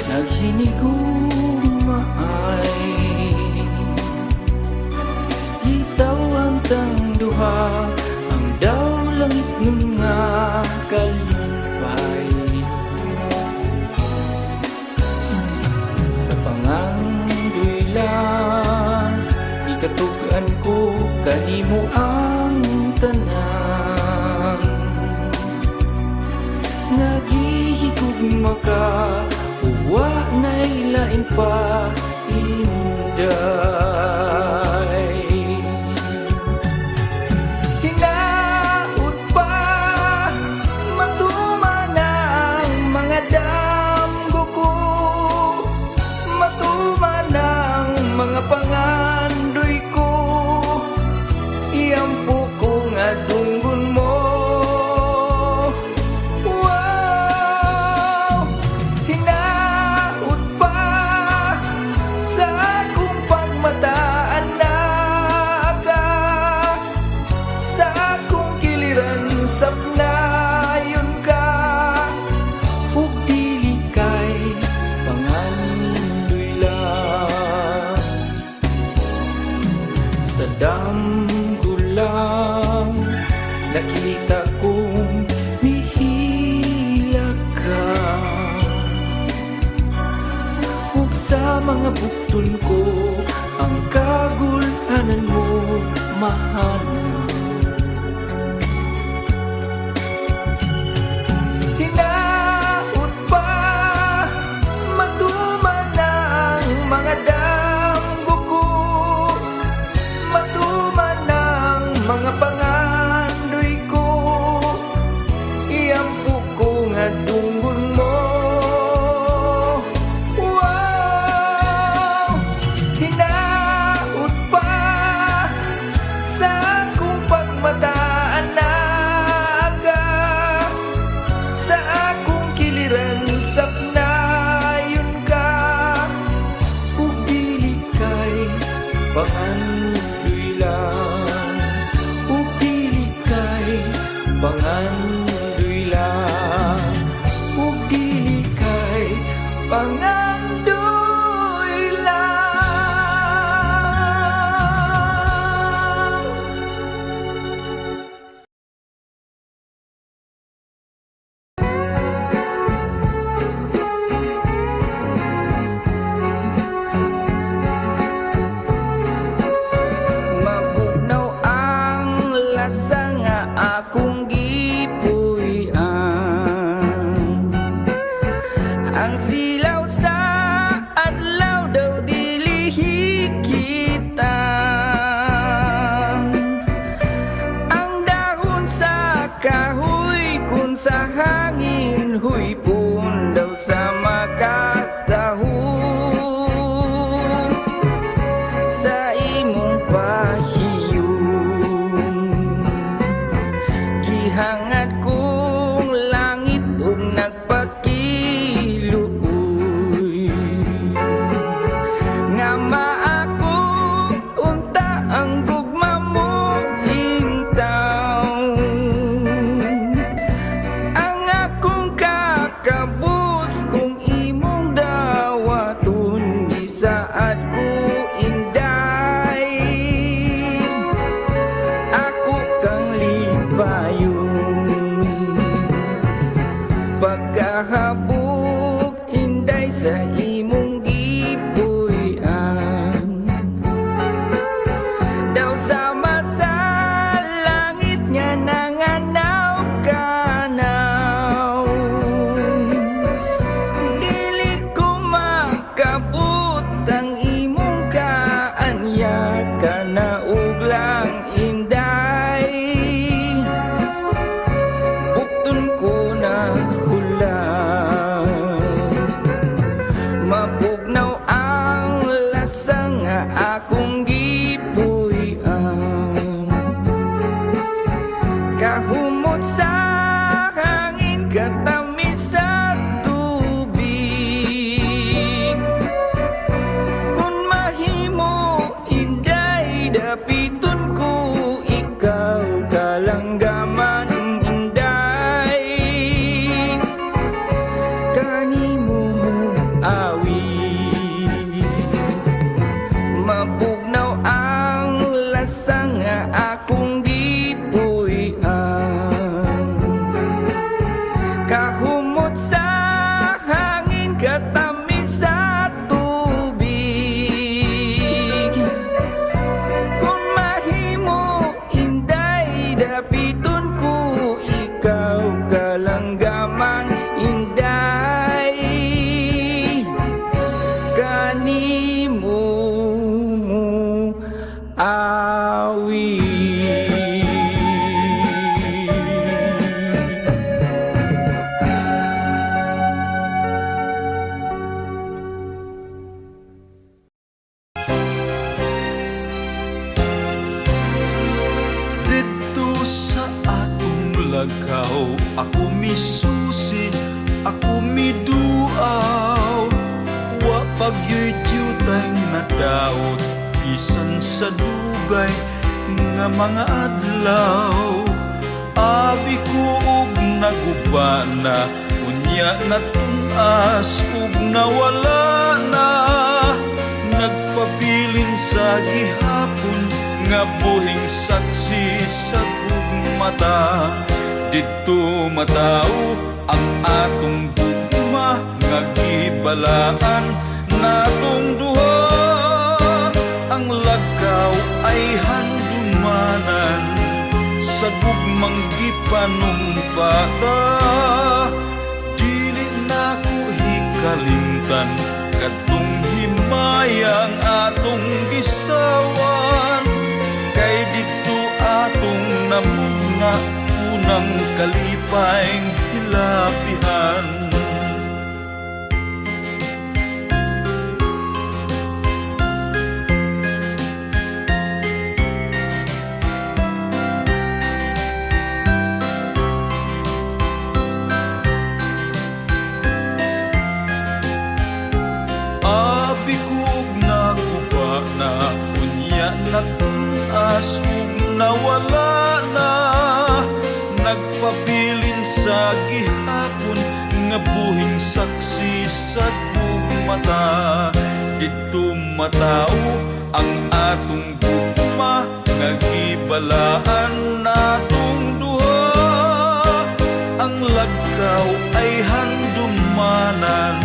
naghinigugmaay. Isaw ang tang duha, ang daw langit nun nga kalipay. Sa pangandoy lang, ikatugan ko kanimo ang tanan. Nagihigugma ka, uwa na'y lain pa inday. Hinaut pa, matuman ang mga damgo ko, matuman ang mga pangandoy ko, iyampo ko nga dunggon mo. Wow! Hinaut pa sa akong pagmataan na ka, sa akong kiliran sapnayon ka, ug dili kay pangandoy lang. Sa damgo lang nakita kong nihila ka, ug sa mga bukton ko ang kagulanan mo mahal. Hinaut pa, matuman ang mga damgo ko, matuman ang mga pangandoy ko, iyampo ko nga dunggon mo. Wow! Hinaut pa sa akong pagmataan na ka, sa akong kiliran sapnayon ka, ug dili kay pangandoy lang, ug dili kay pangandoy lang, ug dili kay pangandoy lang. Mabugnaw ang lasa nga akong gipuy-an, ang silaw sa adlaw daw dili hikitan, ang dahon sa kahoy kun sa hangin huypon daw sa makataho. Sa imong pahiyon gihangat kong langit ug nagpakiluoy, nga maako unta ang gugma mo hintaw, ang akong kakabus kung imong dawaton gisaad ko inday, ako kang lipayon pagkahabog inday sa imong gipuy-an, daw sama sa langit nga nanganaw kanaw, dili ko makabut ang imong kaanya kanaog lang inday, bukton ko na hulang. katamis sa tubig. Kung mahimo inday dapiton ko, ikaw kalanggamang inday. Kanimo mo awi. Dito sa atong lagaw, ako misusi, ako miduaw. Wa pagyuyutay na daot, bisan sa dugay nga mga adlaw. Abi ko og nagubana, unya na tunas ug nawala na. Nagpabilin sa gihapon nga buhing saksi sa gugmata. Dito matao ang atong gugma nga gibalaan natong duha. Ang lagaw ay handumanan sa gugmang gipanumpata. Dili na ko hikalimtan kadtong himayang atong gisawan. Kay dito atong namugna unang kalipayng hilapihan. Abi kog naguba na, unya nagtunas ug nawala na. Nagpabilin sa gihapon nga buhing saksi sa gugmata. Dito matao ang atong gugma nga gibalaan natong duha. Ang lagaw ay handumanan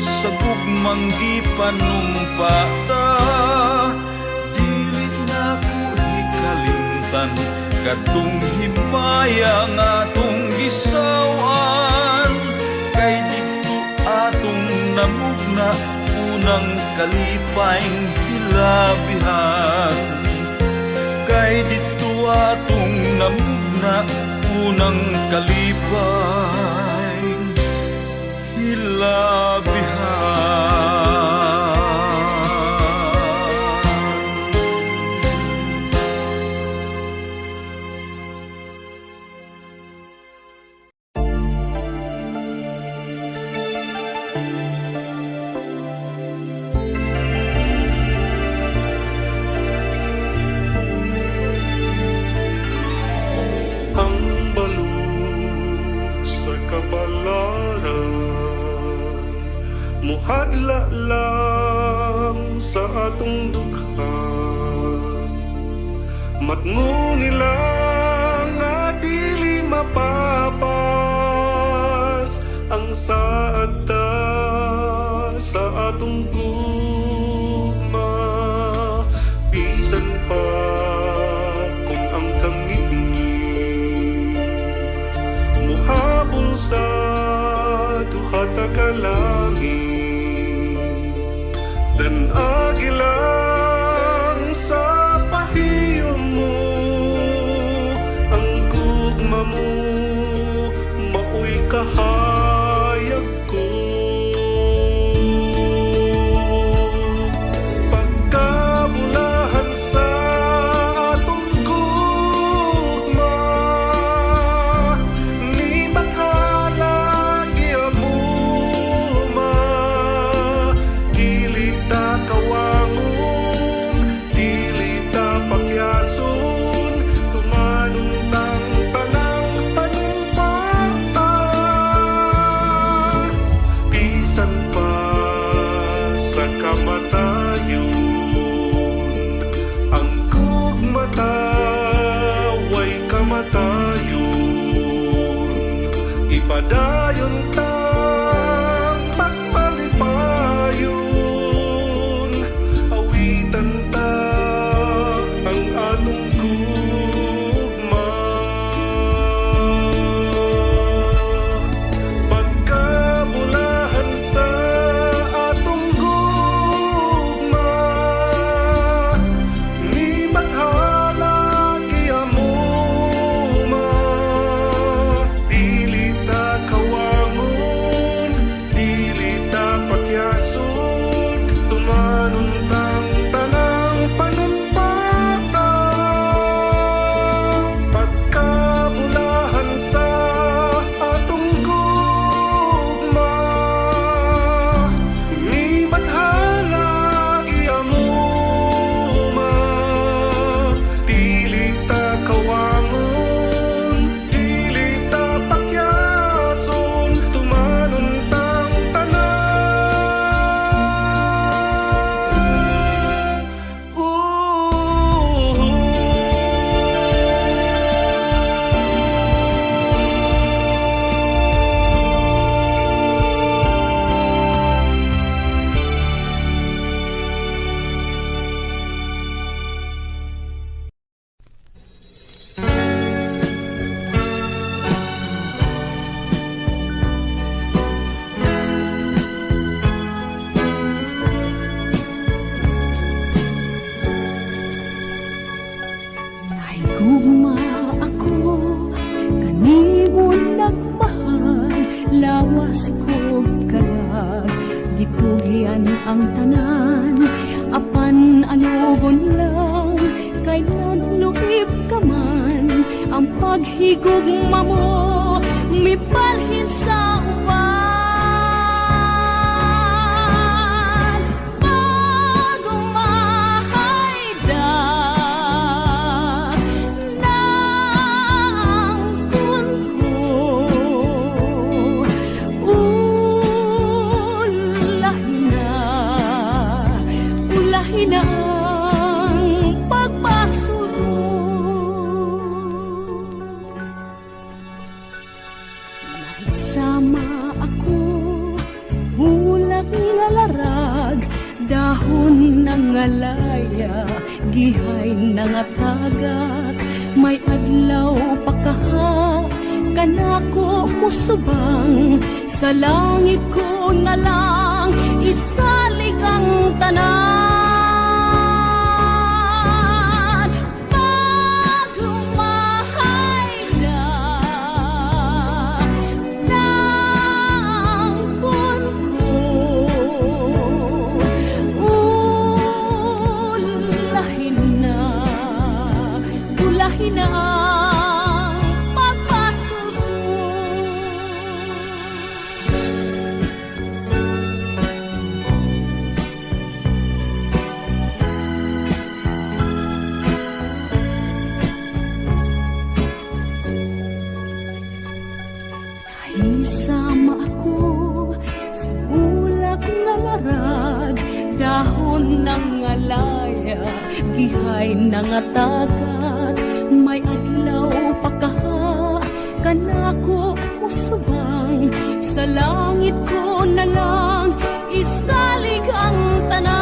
sa gugmang gipanumpata. Dili na ko hikalimtan kadtong himayang atong gisawan. Kay dito atong namugna unang kalipayng hilabihan. Kay dito atong namugna unang kalipayng hilabihan. Ang balod sa kabalaran muhadla lang sa atong dugha. Matngo nila nga dili mapapas ang saata sa atong gugma. Bisan pa kung ang kangitngit muhabol sa duha ta ka langit, dan agilang sa pahiyo mo ang gugma mo maoy kahayag ko. Pagkabulahan sa atong gugma ni bathala giamuma. Dili ta kawangon, dili ta pakyason, tumanong tang tanang panumpata. Bisan pa sa kamatayon ang gugmata way kamatayon. Ipadayon tang pagmamahal yan ang tanan, apan anugon lang, kay nagluib ka man, ang paghigugma mo, mipalhin sa uban. Dahon ng alaya, gihay ng atagak, may adlaw pa kaha, kanako musubang, sa langit ko na lang, isalig ang tanan. Isama ako sa ulak nga larag, dahon ng alaya, gihay ng atagak, may adlaw pa kaha, kanako musubang, sa langit ko na lang, isalig ang tanan.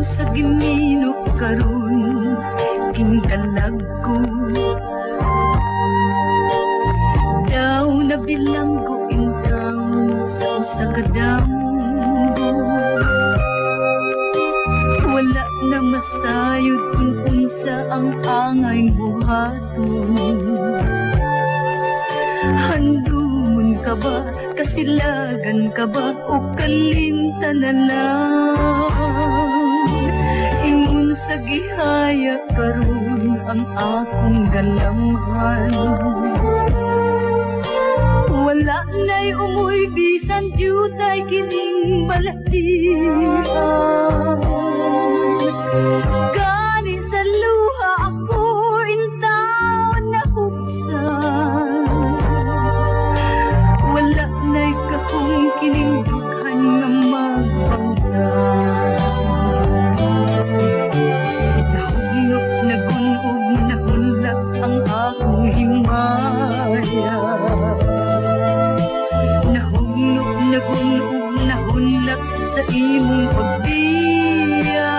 Sa gimino karon kinkalag ko, daw nabilang ko intang sa usa ka damgo, wala na masayod kung unsa ang angay buhaton. Handumon ka ba, kasilagan ka ba, o kalinta na lang? Ingon sa gihaya karon ang akong galamhan, wala na'y umuy bisan jutay kining balatian. Gani sa luha ako intaw na huksan, wala na'y kakong kining dughan nga magpangtan. Nagunog na hulak ang akong himaya, nahugnok nagunog na hulak sa imong pagbiya.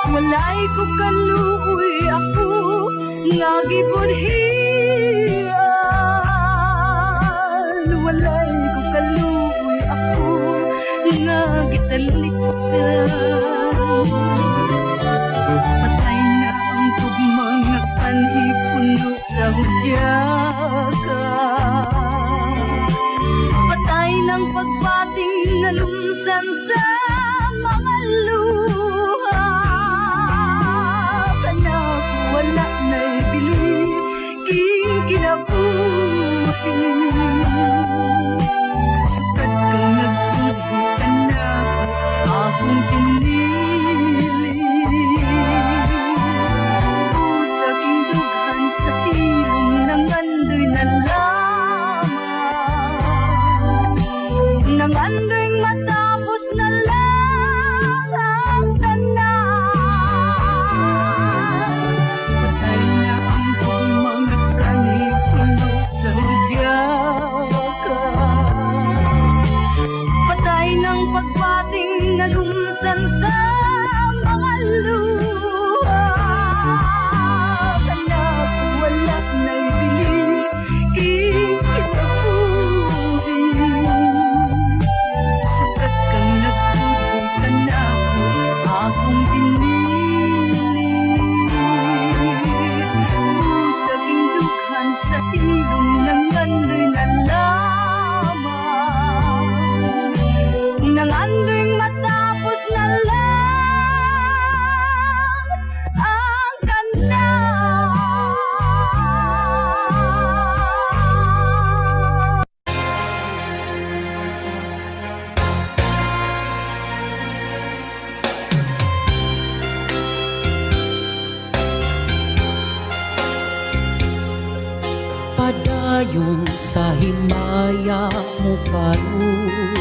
Walay ko kaluoy ako nga gibudhian, walay ko kaluoy ako nga gitalikdan. Patay na ang tugmang nagpanhi puno sa hudyakan. nalumsan sa mga luha. Kanak wala na'y bili, king kinabuhi. Sukat kang nagbuhi ka na, akong pinili. Sa kindughan sa ilong ng andoy na lamang, nang andoy matapos na lang ang tanan. Patay na ang mga prani kulog sa hudyaka. Patay ng pagbating na lumsan sa mga luha. Kanak wala na'y bili, kikinabuhi. Sukat kang nagtubo ka na, akong pinili. Sa kindughan sa ilong ng andoy na lamang, nang andoy matapos na lang ang kanda. Padayon sa himaya mo karon,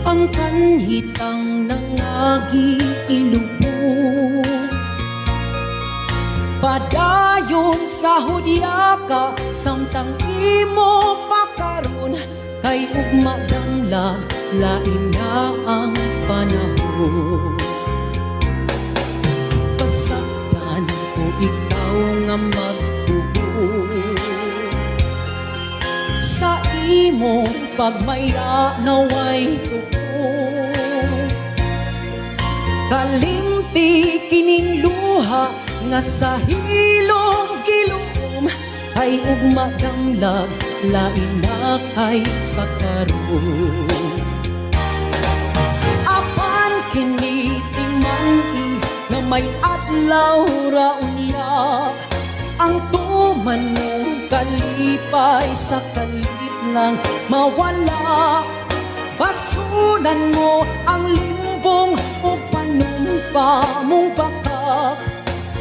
ang kanhitang nangagi ilubog. Padayon sa hudyaka, samtang imo pakaron, kay ugma damlag, lain na ang panahon. Pasagdan ko ikaw nga magtubo, sa imong pagmaya naway tuko. Kalimti kining luha nga sa hilong gilom, ay ugma damlag, lain na kay sa karon. Apan kini timani nga may adlaw ra unya, ang tuman mo kalipay sa kalit lang mawala. Basulan mo ang limbong o panumpa mong bakak,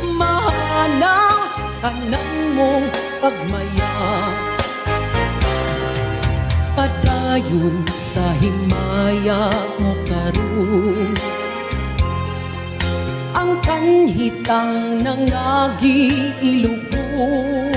mahanaw tanan mong pagmaya. Padayon sa himaya mo karon, ang kanhitang nangagi ilubog.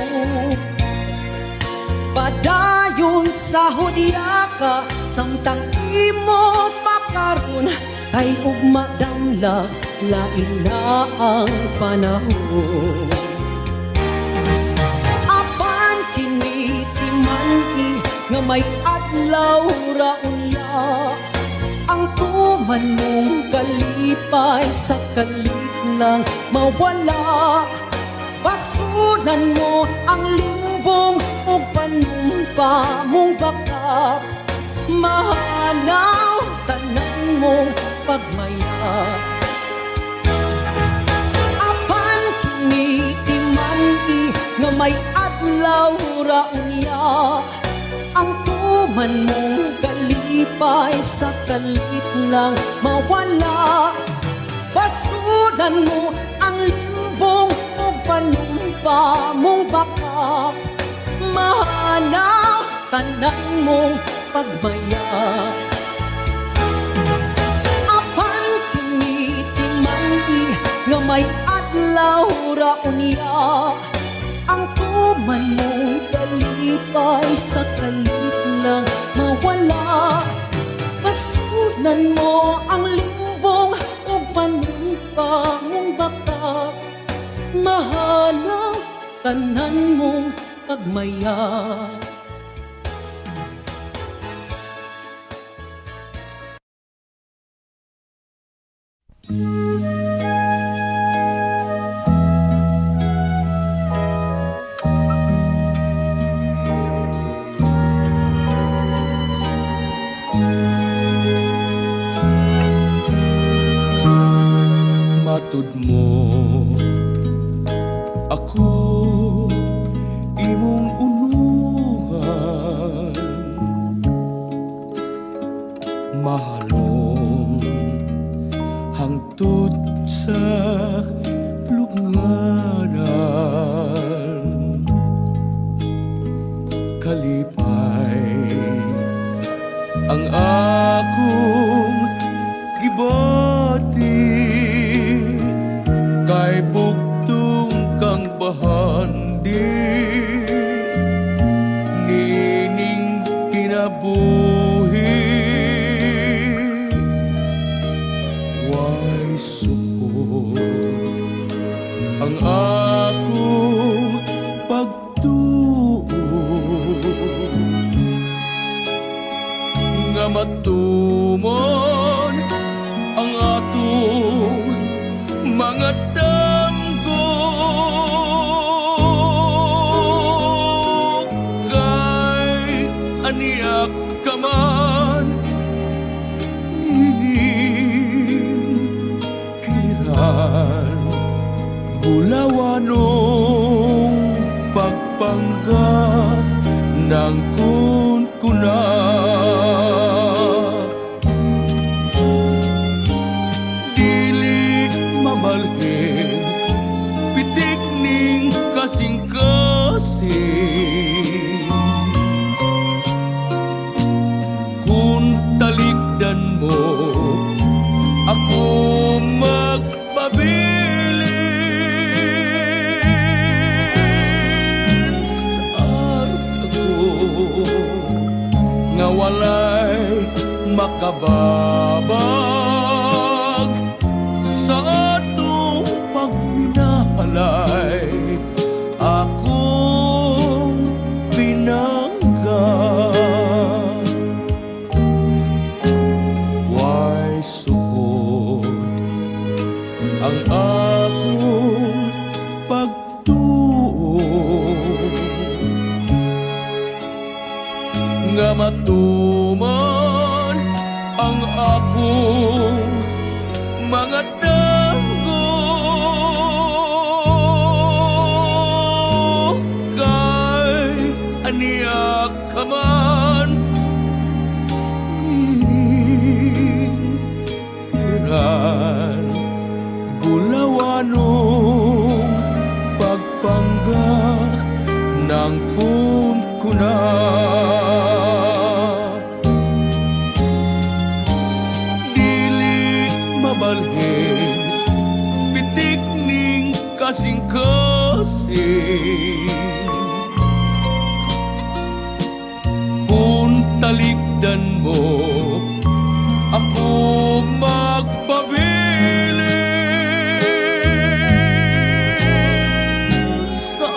Padayon sa hudyaka, samtang imo pakaron, kay ugma damlag, lain na ang panahon. Apan kini timani nga may adlaw ra unya, ang tuman mong kalipay sa kalit lang mawala. Basulan mo ang limbong o panumpa mong bakak, mahanaw tanan mong pagmaya. Apan kini timani nga may adlaw ra unya, ang tuman mong kalipay sa kalit lang mawala. Basulan mo ang limbong o panumpa mong bakak, mahanaw tanan mong pagmaya. Apan kini timandi nga may adlaw ra unya, ang tuman mong kalipay sa kalit lang mawala. Basulan mo ang limbong o panumpa mong bakak, mahanaw tanan mong pagmaya. kalipay ang akong gibati kay bugtong kang bahandi nining kinabuhi way support ang akong pagtuo nga matumon ang atong mga damgo kay aniyak ka man nining kiliran gulawanong pagpanggap ng kunkuna dili mabalhin pitik ning kasing-kasing kung talikdan mo ako magpabilin sa ako nga walay makababag sa atong pagminahalay akong pinangga way support ang akong pagtuo nga matuman ang akong mga damgo kay aniyak ka man nining kiliran gulawanong pagpangga ng kunkuna dili mabalhin pitik ning kasing-kasing kung talikdan mo ako magpabilin sa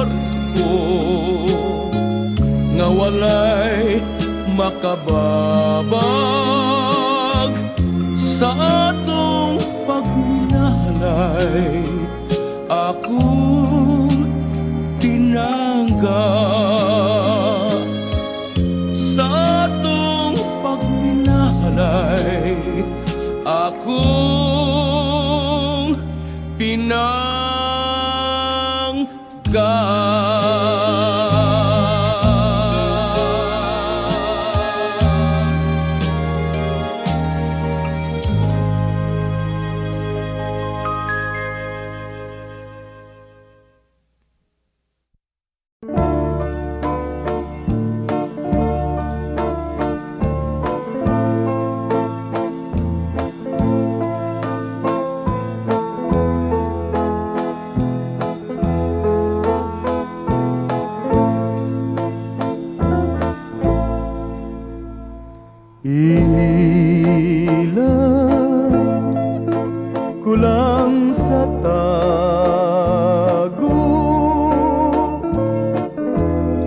arko nga walay makababag sa atong pagminahalay akong tinangga sa atong pagminahalay akong pinangga. Ilan kulang sa tago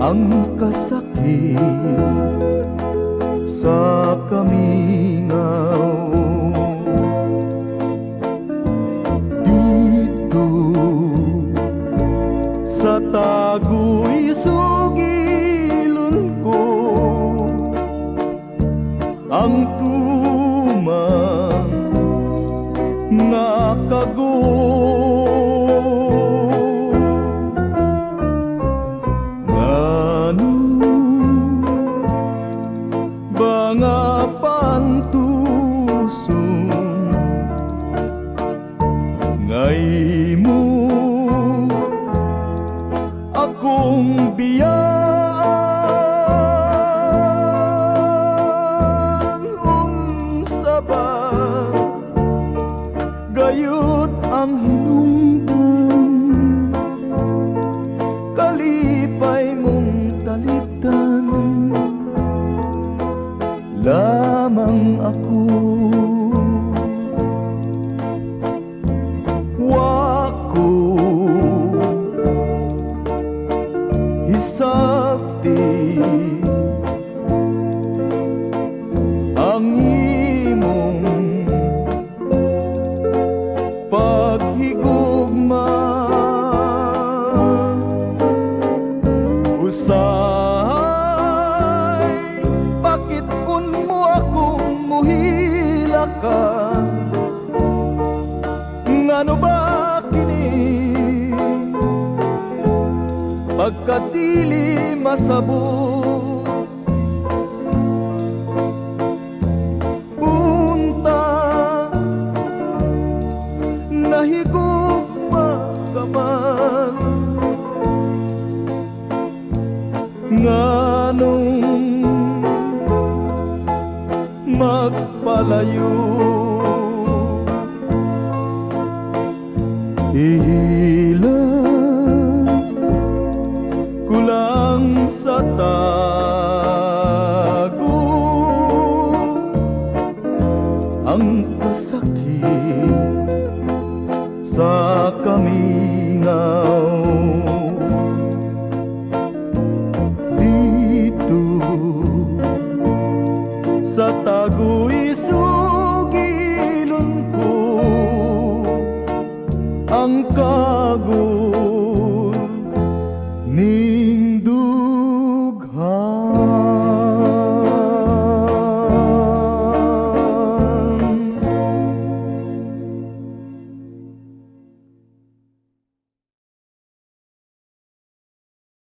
ang kasakit sa kamingaw dito sa tago'y sugilon ko ang tumang nga kago ngano ba nga pantusong ngay mo akong biyaan sakti ang imong paghigugma. Usahay bakit kun mo akong muhila ka? Ngano ba kini pagkatili masabot? Punta nahigugma ka man, nganong magpalayo? Ihilang kulang sa ta